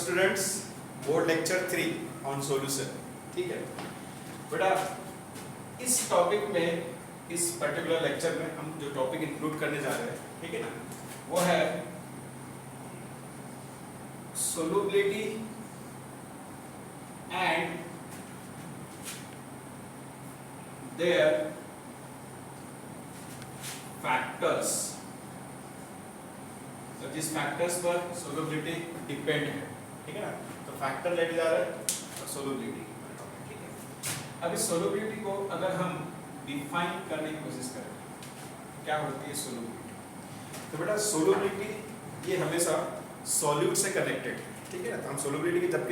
Students, board lecture 3 on solution. ठीक है बेटा, इस टॉपिक में, इस पर्टिकुलर लेक्चर में हम जो टॉपिक इंक्लूड करने जा रहे हैं, ठीक है ना, वो है सोल्युबिलिटी एंड देयर फैक्टर्स। तो जिस फैक्टर्स पर सोल्युबिलिटी डिपेंड है, ठीक है ना, तो फैक्टर लेके जा रहे हैं और सोल्युबिलिटी, ठीक है। अब इस सोल्युबिलिटी को अगर हम डिफाइन करने की कोशिश करें, क्या होती है सोल्युबिलिटी? तो बेटा सोल्युबिलिटी ये हमेशा सॉल्यूट से कनेक्टेड है, ठीक है ना। तो हम सोल्युबिलिटी की जब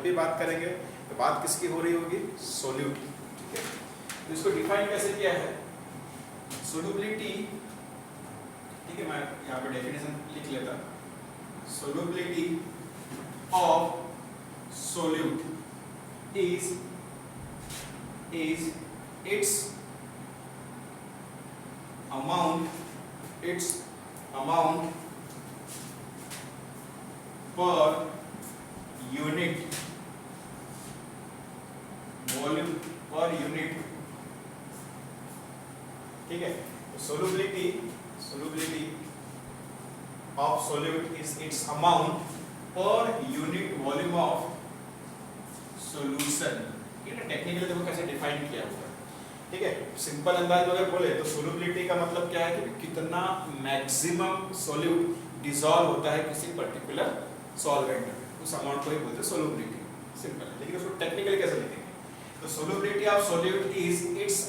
भी बात करेंगे तो बात किसकी हो रही होगी? सॉल्यूट, ठीक है। तो इसको डिफाइन कैसे किया है? सोल्युबिलिटी, ठीक है, मैं यहाँ पे डेफिनेशन लिख लेता। Solubility of solute is its amount per unit volume per unit, ठीक है। तो solubility of solute is its amount per unit volume of solution। ठीक है, टेक्निकली देखो कैसे डिफाइन किया हुआ है, ठीक है। सिंपल अंदाज में अगर बोले तो सोल्युबिलिटी का मतलब क्या है कि कितना मैक्सिमम सोल्यूट डिसॉल्व होता है किसी पर्टिकुलर सॉल्वेंट में, उस अमाउंट को ही बोलते हैं सोल्युबिलिटी। सिंपल है, लेकिन उसको टेक्निकली कैसे लिखेंगे? तो solubility of solute is it's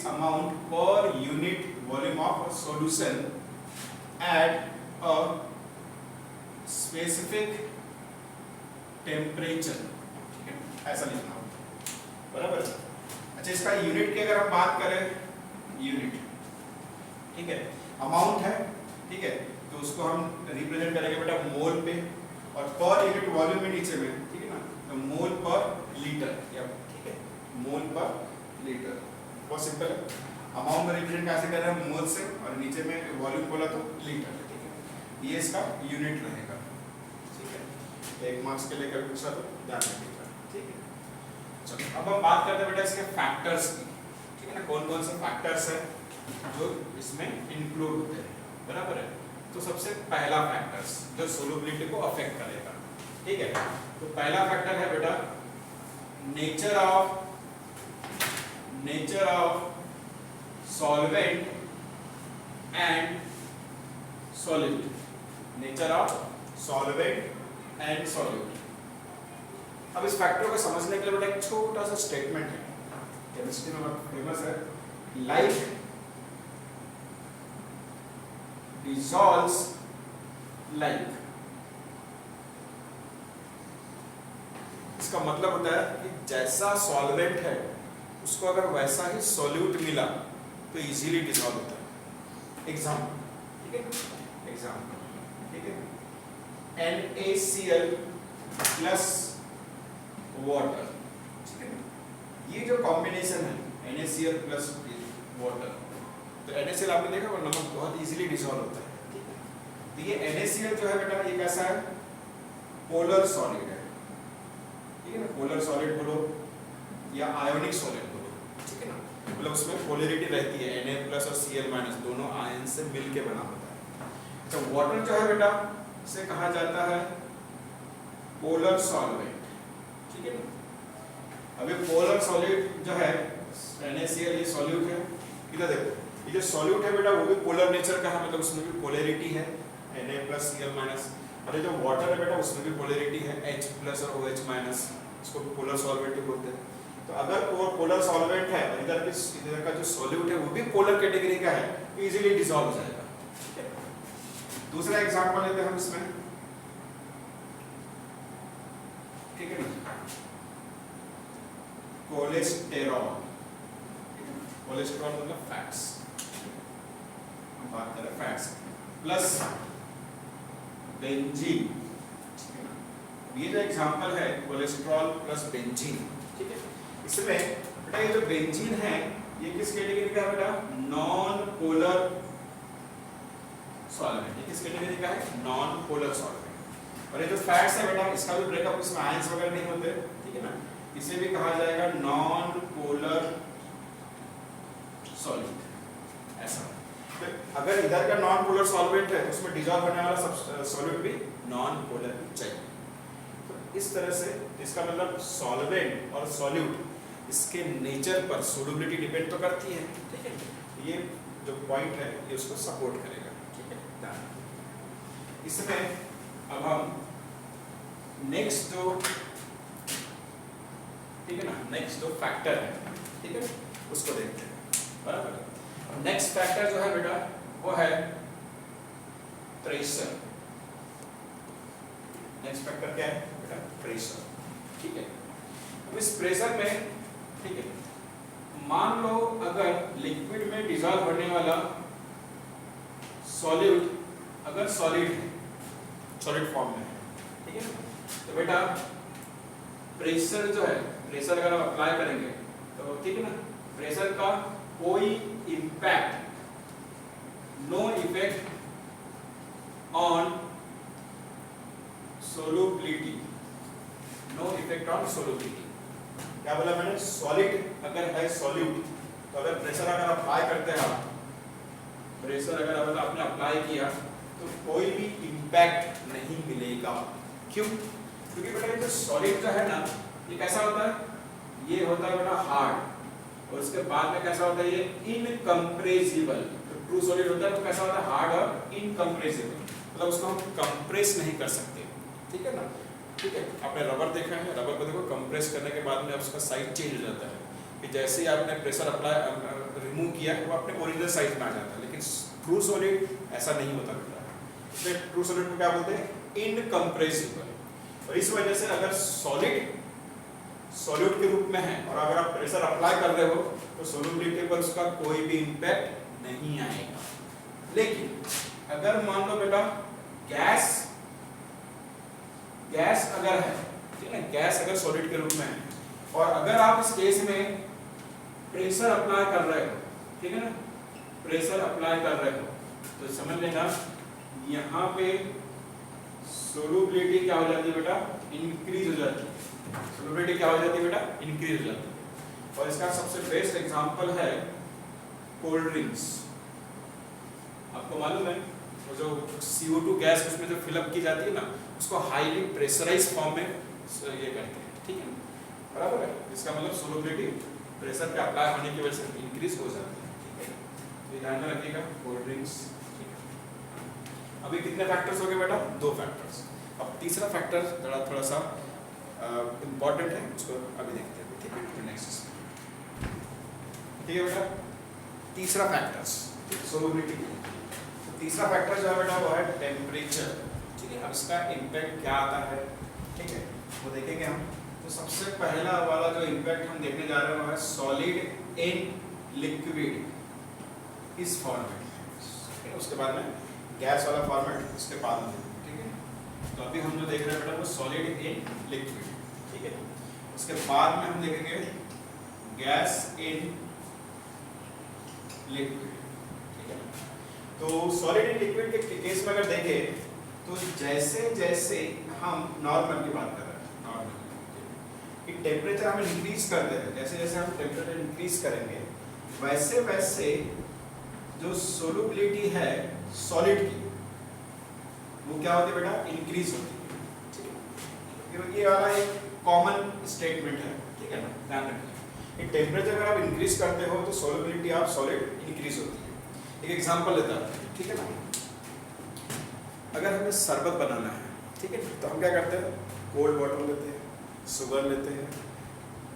amount per unit volume of solution at a specific temperature, ठीक है, ऐसा लिखना होगा, बराबर। अच्छा, इसका यूनिट की अगर हम बात करें, यूनिट, ठीक है, अमाउंट है, ठीक है, तो उसको हम रिप्रेजेंट करेंगे बेटा मोल पे, और पर यूनिट वॉल्यूम में नीचे में, ठीक है ना, तो मोल पर लीटर, या ठीक है, मोल पर लीटर। बहुत सिंपल है, अमाउंट में रिप्रेजेंट कैसे कर रहे हैं? मोल से, और नीचे में वॉल्यूम बोला तो लीटर, ठीक है, ये इसका यूनिट रहेगा। एक मार्क्स के लिए कभी पूछा तो ध्यान रखिएगा, ठीक है। चलो अब हम बात करते हैं बेटा इसके फैक्टर्स की, ठीक है ना, कौन कौन से फैक्टर्स हैं जो इसमें इंक्लूड होते हैं, बराबर है। तो सबसे पहला फैक्टर्स जो सोल्युबिलिटी को अफेक्ट करेगा, ठीक है, तो पहला फैक्टर है बेटा nature of solvent and solute. Nature of solvent and solute. अब इस फैक्टर को समझने के लिए बेटा एक छोटा सा स्टेटमेंट है, केमिस्ट्री में बहुत फेमस है, लाइक डिसॉल्व्स लाइक। इसका मतलब होता है कि जैसा सॉल्वेंट है उसको अगर वैसा ही सॉल्यूट मिला तो इजीली डिसॉल्व होता है। एग्जांपल, ठीक है, एग्जांपल, ठीक है, NaCl प्लस वाटर, ठीक है, ये जो कॉम्बिनेशन है NaCl प्लस वाटर, तो NaCl आपने देखा वो नमक बहुत इजीली डिसॉल्व होता है, ठीक है। तो ये NaCl जो है बेटा ये कैसा है? पोलर सॉलिड है, ठीक है ना, पोलर सॉलिड बोलो या आयोनिक सॉलिड बोलो, ठीक है ना, मतलब उसमें पोलैरिटी रहती है, Na प्लस और Cl माइनस दोनों आयन से मिलके बना होता है। तो वाटर जो है बेटा से कहा जाता है पोलर सॉल्वेंट, ठीक है ना। अभी पोलर सॉलिड जो है NaCl ये सॉल्यूट है, इधर देखो ये जो सॉल्यूट है बेटा वो भी पोलर नेचर का है, मतलब उसमें भी पोलैरिटी है Na प्लस Cl माइनस, और ये जो वाटर है बेटा उसमें भी पोलैरिटी है H प्लस और OH माइनस, इसको पोलर सॉल्वेंट ही बोलते हैं। तो अगर वो पोलर सॉल्वेंट है और इधर का जो सॉल्यूट है वो भी पोलर कैटेगरी का है तो इजीली डिसॉल्व हो जाएगा, ठीक है। दूसरा एग्जांपल लेते हैं हम इसमें, ठीक है ना, कोलेस्टेरॉल। कोलेस्टेरॉल मतलब फैट्स, हम बात कर रहे हैं फैट्स, प्लस बेंजीन, ठीक है ना। ये जो एग्जांपल है कोलेस्ट्रॉल प्लस बेंजीन, ठीक है, इसमें बेटा ये जो बेंजीन है ये किस कैटेगरी का है बेटा? Non polar solvent. ये किस कैटेगरी का है? Non polar solvent. और ये जो फैट्स है बेटा, इसका भी ब्रेकअप, इसमें आयंस वगैरह नहीं होते, ठीक है ना, इसे भी कहा जाएगा नॉन पोलर सॉल्वेंट। ऐसा तो अगर इधर का नॉन पोलर सॉल्वेंट है तो उसमें डिजॉल्व होने वाला सॉल्वेंट भी नॉन पोलर चाहिए। तो इस तरह से इसका मतलब सॉल्वेंट और सॉल्यूट इसके नेचर पर सोल्युबिलिटी डिपेंड तो करती है, ठीक है। ये जो पॉइंट है ये उसको सपोर्ट करेगा, ठीक है। इसमें अब हम नेक्स्ट जो, ठीक है ना, नेक्स्ट जो फैक्टर है, ठीक है, उसको देखते हैं, बराबर। नेक्स्ट फैक्टर जो है बेटा वो है प्रेशर। नेक्स्ट फैक्टर क्या है बेटा? प्रेशर, ठीक है। अब इस प्रेशर में, ठीक है, मान लो अगर लिक्विड में डिसॉल्व होने वाला सॉल्यूट अगर सॉलिड है, सॉलिड फॉर्म में है, ठीक है, तो बेटा प्रेशर जो है, प्रेशर अगर हम अप्लाई करेंगे तो ठीक है ना, प्रेशर का कोई impact, no effect on solubility, no effect on solubility. क्या बोला मैंने? सॉलिड अगर है सॉल्यूट, तो अगर प्रेशर अगर अप्लाई करते हैं आप, प्रेशर अगर आपने अप्लाई किया तो कोई भी इम्पैक्ट नहीं मिलेगा। क्यों? क्योंकि बेटा ये जो सॉलिड जो है ना, ये कैसा होता है? ये होता है बेटा हार्ड, और उसके बाद में कैसा होता है? ये इनकम्प्रेसिबल। तो ट्रू सॉलिड होता है तो कैसा होता है? हार्ड और इनकम्प्रेसिबल, मतलब उसको हम कंप्रेस नहीं कर सकते, ठीक है ना। ठीक है, आपने रबर देखा है, रबर को देखो कंप्रेस करने के बाद में उसका साइज चेंज हो जाता है, कि जैसे ही आपने प्रेशर अप्लाई रिमूव किया वो अपने ओरिजिनल साइज में आ जाता है। लेकिन ट्रू सॉलिड ऐसा नहीं होता बेटा, इसलिए ट्रू सॉलिड को क्या बोलते हैं? इनकम्प्रेसिबल। और इस वजह से अगर सॉलिड सॉल्यूट के रूप में है और अगर आप प्रेशर अप्लाई कर रहे हो तो सोलुबिलिटी पर उसका कोई भी इंपैक्ट नहीं आएगा। लेकिन अगर मान लो बेटा गैस अगर है, ठीक है ना, गैस अगर सॉलिड के रूप में है और अगर आप इस केस में प्रेशर अप्लाई कर रहे हो, ठीक है ना, प्रेशर अप्लाई कर रहे हो, तो समझ लेना यहाँ पे सोलुबिलिटी क्या हो जाती है बेटा? इंक्रीज हो जाती है। सोलुबिलिटी क्या हो जाती है बेटा? इंक्रीज हो जाती है। और इसका सबसे बेस्ट एग्जांपल है कोल्ड ड्रिंक्स। आपको मालूम है वो जो CO2 गैस उसमें जो फिलअप की जाती है ना, उसको हाईली प्रेशराइज फॉर्म में ये करते हैं, ठीक है, बराबर है। इसका मतलब सोलुबिलिटी प्रेशर पे अप्लाई होने की वजह से इंक्रीज हो जाती है, ठीक है। तो ध्यान में रखिएगा कोल्ड ड्रिंक्स। अभी कितने फैक्टर्स हो गए बेटा? 2 फैक्टर्स। अब तीसरा फैक्टर थोड़ा सा इम्पोर्टेंट है, उसको अभी देखते हैं, ठीक है। नेक्स्ट, ठीक है बेटा, तीसरा फैक्टर्स सोलुबिलिटी। तो तीसरा फैक्टर जो है बेटा वो है टेम्परेचर, ठीक है। अब इसका इम्पैक्ट क्या आता है, ठीक है, वो देखेंगे हम। तो सबसे पहला वाला जो इम्पैक्ट हम देखने जा रहे हैं वो है सॉलिड इन लिक्विड इस फॉर्मेट, उसके बाद में गैस वाला फॉर्मेट उसके बाद में, ठीक है। तो अभी हम जो देख रहे हैं बेटा वो सॉलिड इन लिक्विड, ठीक है। उसके बाद में हम देखेंगे गैस इन लिक्विड, ठीक है। तो सॉलिड इन लिक्विड के केस में अगर देखें तो जैसे जैसे हम नॉर्मल की बात कर रहे हैं, नॉर्मल कि टेम्परेचर हम इंक्रीज करते हैं, जैसे जैसे हम टेम्परेचर इंक्रीज करेंगे वैसे वैसे जो सोलुबिलिटी है सॉलिड की वो क्या होती है बेटा? इंक्रीज होती है, ठीक है। ये वाला एक कॉमन स्टेटमेंट है, ठीक है ना, ध्यान रखिए। टेम्परेचर अगर आप इंक्रीज करते हो तो सोलुबिलिटी ऑफ सॉलिड इंक्रीज होती है। एक एग्जांपल लेता हूं, ठीक है ना। अगर हमें शरबत बनाना है, ठीक है, तो हम क्या करते हैं? कोल्ड वाटर लेते हैं, शुगर लेते हैं,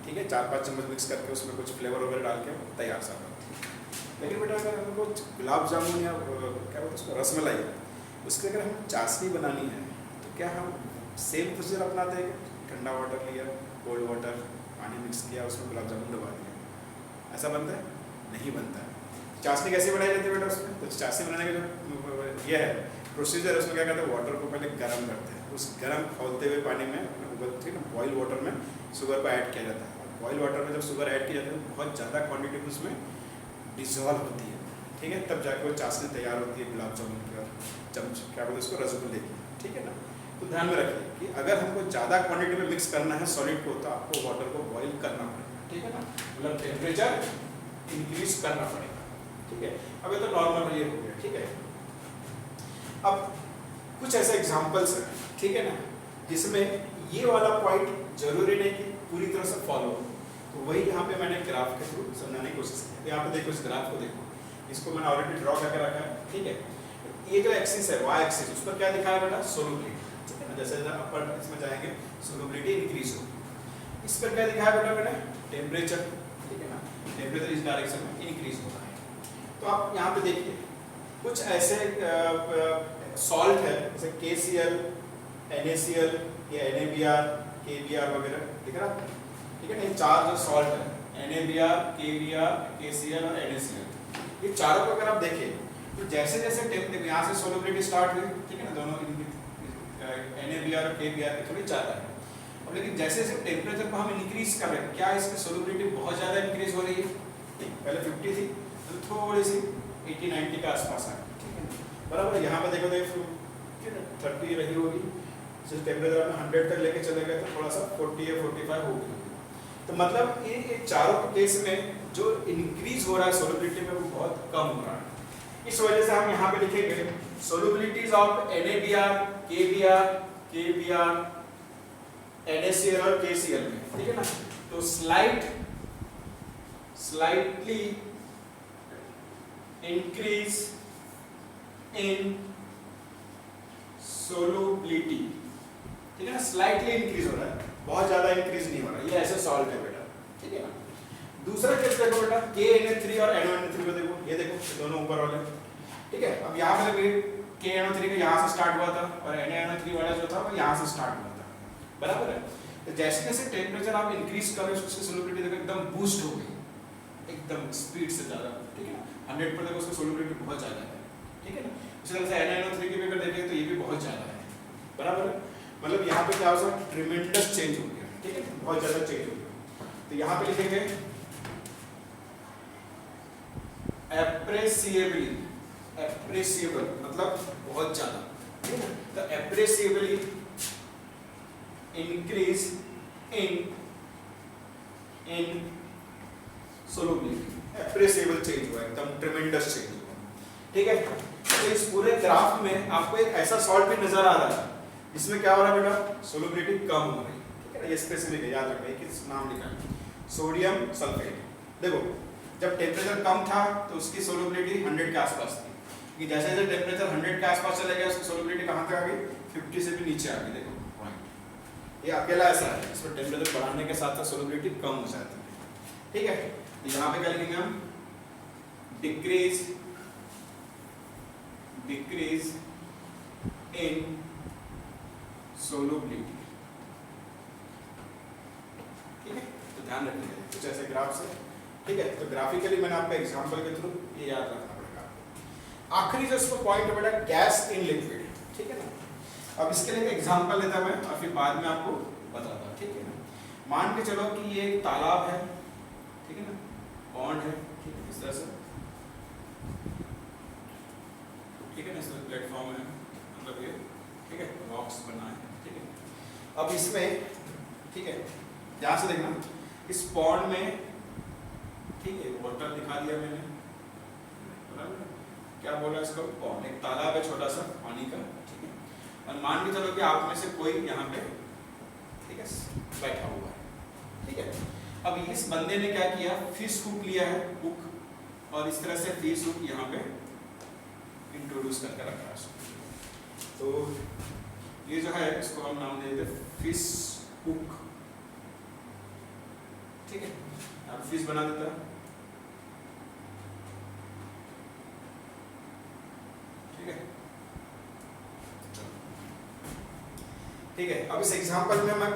ठीक है, 4-5 चम्मच मिक्स करके उसमें कुछ फ्लेवर वगैरह डाल के तैयार शरबत। लेकिन बेटा अगर हमको गुलाब जामुन या क्या बोलते हैं उसको, रसमलाई, उसके अगर हम चाशनी बनानी है तो क्या हम सेम प्रोसीजर अपनाते हैं? ठंडा वाटर लिया, कोल्ड वाटर, पानी मिक्स किया, उसमें गुलाब जामुन डुबा दिया, ऐसा बनता है? नहीं बनता है। चाशनी कैसे बनाई जाती है बेटा उसमें? तो चाशनी बनाने का जो ये है प्रोसीजर, उसमें क्या करते हैं? वाटर को पहले गर्म करते हैं, उस गर्म खौलते हुए पानी में, ठीक है ना, बॉयल वाटर में शुगर को ऐड किया जाता है। और बॉयल वाटर में जब शुगर ऐड की जाती है तो बहुत ज़्यादा क्वान्टिटी में उसमें डिजॉल्व होती है, ठीक है, तब जाकर वो चाशनी तैयार होती है गुलाब जामुन की और क्या बोलते हैं उसको, रसगुल्ले की, ठीक है ना। तो ध्यान में रखिए कि अगर हमको ज़्यादा क्वांटिटी में मिक्स करना है सॉलिड को तो आपको वाटर को बॉईल करना पड़ेगा, ठीक है ना, मतलब टेम्परेचर इंक्रीज करना पड़ेगा, ठीक है। अब ये तो नॉर्मल ये हो गया, ठीक है। अब कुछ ऐसे एग्जांपल्स हैं, ठीक है ना, जिसमें ये वाला पॉइंट जरूरी नहीं कि पूरी तरह से फॉलो हो, तो वही यहाँ पे मैंने ग्राफ के थ्रू समझाने की कोशिश की। यहाँ पे देखो, इस ग्राफ को देखो, इसको मैंने ऑलरेडी ड्रॉ करके रखा है, ठीक है। ये जो एक्सिस है वाई एक्सिस, उस पर क्या दिखाया बेटा, सोलुबिलिटी, ठीक है ना, जैसे अपर इसमें जाएंगे सोलुबिलिटी इंक्रीज होगी। इस पर क्या दिखाया बेटा मैंने, टेम्परेचर, ठीक है ना, टेम्परेचर इस डायरेक्शन में इंक्रीज हो रहा है। तो आप यहाँ पे देखिए कुछ ऐसे सॉल्ट है जैसे KCl, NaCl या NaBr, KBr वगैरह, दिख रहा है, ठीक है ना। ये चार जो सॉल्ट है NaBr, KBr, KCl और NaCl, ये चारों को अगर आप देखें तो जैसे जैसे यहाँ से सोलुबिलिटी स्टार्ट हुई, ठीक है ना, दोनों NaBr और KBr की थोड़ी ज़्यादा है। अब लेकिन जैसे जैसे टेम्परेचर को हम इंक्रीज कर रहे हैं, क्या इसकी सोलुबिलिटी बहुत ज़्यादा इंक्रीज हो रही है, पहले 50 थी तो थोड़ी सी 80-90 के आसपास आ गई, ठीक है, बराबर। यहाँ पे देखो 30 रही होगी, जैसे टेम्परेचर में 100 तक लेके चले गए तो थोड़ा सा 40 या 45 हो गई। तो मतलब ये चारों केस में जो इंक्रीज हो रहा है सोलुबिलिटी में वो बहुत कम हो रहा है। इस वजह से हम यहाँ पे लिखेंगे सोलुबिलिटीज ऑफ NaBr, KBr, NaCl और KCl में, ठीक है ना। तो slightly increase in solubility, ठीक है ना, स्लाइटली इंक्रीज हो रहा है, बहुत ज्यादा इंक्रीज नहीं हो रहा है, ये ऐसे सॉल्ट है बेटा, ठीक है ना। दूसरा केस देखो बेटा, KNa3 और NaNO3 को देखो, ये देखो दोनों ऊपर वाले, ठीक है। अब यहाँ पे देखिए KNO3 का यहाँ से स्टार्ट हुआ था और NaNO3 वाला जो था वो यहाँ से स्टार्ट हुआ था, बराबर है। तो जैसे जैसे टेम्परेचर आप इंक्रीज कर रहे हो उसकी सोलुबिलिटी देखो एकदम बूस्ट हो गई, एकदम स्पीड से ज़्यादा, ठीक है ना। 100 पर देखो उसकी सोलुबिलिटी बहुत ज़्यादा है, ठीक है ना। इसी तरह से NaNO3 की भी अगर देखें तो ये भी बहुत ज़्यादा है, बराबर है। मतलब यहाँ पे क्या हो सकता है, ट्रिमेंडस चेंज हो गया, ठीक है, बहुत ज़्यादा चेंज हो गया। तो यहाँ पे लिखेंगे एप्रेसिएबल, मतलब बहुत ज़्यादा, ठीक है। तो एप्रेसिएबली इंक्रीज इन सोलुबिलिटी, एप्रेसिएबल चेंज हुआ, एकदम ट्रिमेंडस चेंज हुआ, ठीक है। तो इस पूरे ग्राफ में आपको एक ऐसा सॉल्ट भी नजर आ रहा है इसमें क्या हो रहा है बेटा, सोलुबिलिटी कम हो रही है, ठीक है ना। ये स्पेसिफिक है, याद रखना, एक नाम लिखा है, सोडियम सल्फेट। देखो जब टेम्परेचर कम था तो उसकी सोलुबिलिटी 100 के आसपास थी, कि जैसे जैसे टेम्परेचर 100 के आसपास चले गया उसकी सोलुबिलिटी कहाँ तक आ गई, 50 से भी नीचे आ गई। देखो पॉइंट ये अकेला ऐसा है, इसमें टेम्परेचर बढ़ाने के साथ साथ सोलुबिलिटी कम हो जाती है, ठीक है। तो यहाँ पे क्या लिखेंगे हम, डिक्रीज इन सोलुबिलिटी, ठीक है। तो ध्यान रखिए कुछ ऐसे ग्राफ से, ठीक है। तो ग्राफिकली मैंने आपका एग्जांपल के थ्रू ये याद रखना पड़ेगा। आखिरी जो इसको पॉइंट है बेटा, गैस इन लिक्विड, ठीक है ना। अब इसके लिए एक एग्जांपल लेता मैं और फिर बाद में आपको बताता, ठीक है ना। मान के चलो कि ये एक तालाब है, ठीक है ना, पॉन्ड है, ठीक है, इस तरह से, ठीक है ना, इसमें प्लेटफॉर्म है, मतलब ये, ठीक है, रॉक्स बना है, ठीक है। अब इसमें, ठीक है, ध्यान से देखना, इस पॉन्ड में, ठीक है, वाटर दिखा दिया मैंने, बराबर, क्या बोला इसको, पॉन्ड, एक तालाब है छोटा सा पानी का, ठीक है। और मान के चलो कि आप में से कोई यहाँ पे, ठीक है, बैठा हुआ है, ठीक है। अब इस बंदे ने क्या किया, फिश हुक लिया है, हुक, और इस तरह से फिश हुक यहाँ पे इंट्रोड्यूस करके रखा है। तो ये जो है इसको हम नाम दे देते फिश हुक, ठीक है। अब फिश बना देता है, ठीक है, ठीक है। अब इस एग्जांपल में मैं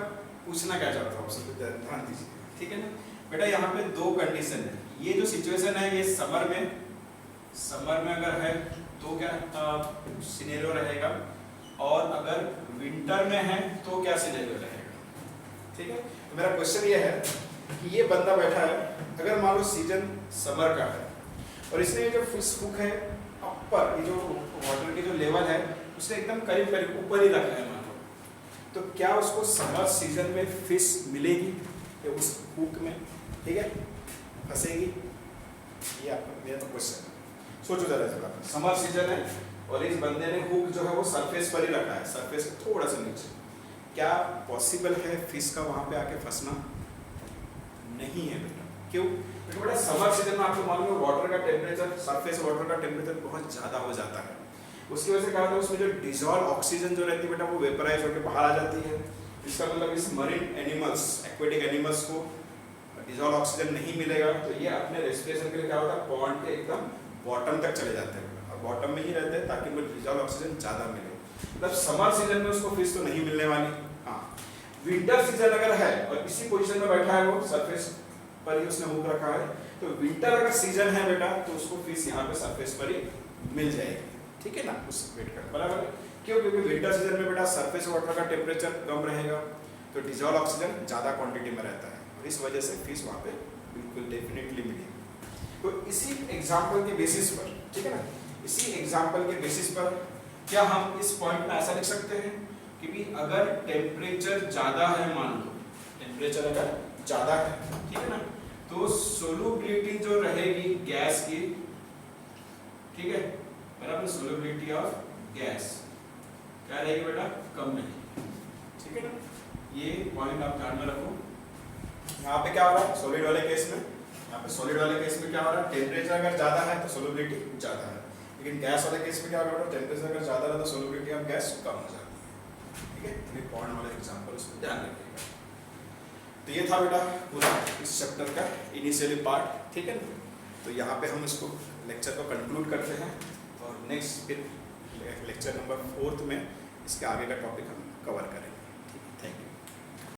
पूछना क्या चाहता हूँ आपसे, ध्यान दीजिए, ठीक है ना बेटा। यहाँ पे दो कंडीशन है, ये जो सिचुएशन है ये समर में अगर है तो क्या सिनेरियो रहेगा, और अगर विंटर में है तो क्या सिनेरियो रहेगा, ठीक है। तो मेरा क्वेश्चन ये है कि ये बंदा बैठा है, अगर मान लो सीजन समर का है और इसने ये जो फिश हुक है अपर, ये जो वाटर की जो लेवल है उससे एकदम करीब ऊपर ही रखा है मान लो, तो क्या उसको समर सीजन में फिश मिलेगी या उस हुक में, ठीक है, फंसेगी? ये आपका मेरा तो क्वेश्चन है। सोचो जरा जरा, समर सीजन है और इस बंदे ने हुक जो है वो सरफेस पर ही रखा है, सरफेस के थोड़ा सा नीचे। क्या पॉसिबल है फिश का वहां पे आके फंसना? नहीं है बेटा। क्यों? क्योंकि बेटा समर सीजन में आपको मालूम है वाटर का टेम्परेचर, सरफेस वाटर का टेम्परेचर बहुत ज्यादा हो जाता है। उसकी वजह से क्या होता है, उसमें जो डिजॉल्व ऑक्सीजन जो रहती है बेटा वो वेपराइज होकर बाहर आ जाती है। इसका मतलब इस मरीन एनिमल्स, एक्वेटिक एनिमल्स को डिजॉल्व ऑक्सीजन नहीं मिलेगा तो ये अपने रेस्पिरेशन के लिए क्या होता है, पॉन्ड के एकदम बॉटम तक चले जाते हैं और बॉटम में ही रहते हैं ताकि उनको डिजॉल्व ऑक्सीजन ज़्यादा मिले। मतलब समर सीजन में उसको फिश तो नहीं मिलने वाली। हाँ, विंटर सीजन अगर है और इसी पोजीशन में बैठा है वो सरफेस पर ही उसने हुक रखा है, तो विंटर अगर सीजन है बेटा तो उसको फिश यहाँ पे सरफेस पर ही मिल जाएगी, ठीक है ना, उस वेट कर बराबर है। क्यों? क्योंकि विंटर सीजन में बेटा सरफेस वाटर का टेम्परेचर कम रहेगा तो डिजॉल्व ऑक्सीजन ज़्यादा क्वांटिटी में रहता है और इस वजह से फिश वहाँ पे बिल्कुल डेफिनेटली मिलेगी। तो इसी एग्जाम्पल के बेसिस पर, ठीक है ना, इसी एग्जाम्पल के बेसिस पर क्या हम इस पॉइंट में ऐसा लिख सकते हैं कि भी अगर टेम्परेचर ज़्यादा है, मान लो टेम्परेचर अगर ज़्यादा है, ठीक है ना, तो सोलुबिलिटी जो रहेगी गैस की, ठीक है बराबर, सोलुबिलिटी ऑफ गैस क्या रहेगी बेटा, कम रहेगी, ठीक है ना। ये पॉइंट आप ध्यान में रखो। यहाँ पे क्या हो रहा है सॉलिड वाले केस में, यहाँ पे सॉलिड वाले केस में क्या हो रहा है, टेम्परेचर अगर ज्यादा है तो सोलुबिलिटी ज्यादा है, लेकिन गैस वाले केस में क्या हो रहा है, टेम्परेचर अगर ज्यादा है तो सोलुबिलिटी ऑफ गैस कम हो जाती है, ठीक है। ये पॉइंट वाले एग्जांपल उसमें ध्यान रखिएगा। तो ये था बेटा पूरा इस चैप्टर का इनिशियली पार्ट, ठीक है ना। तो यहाँ पे हम इसको लेक्चर को कंक्लूड करते हैं और नेक्स्ट फिर लेक्चर नंबर 4 में इसके आगे का टॉपिक हम कवर करेंगे।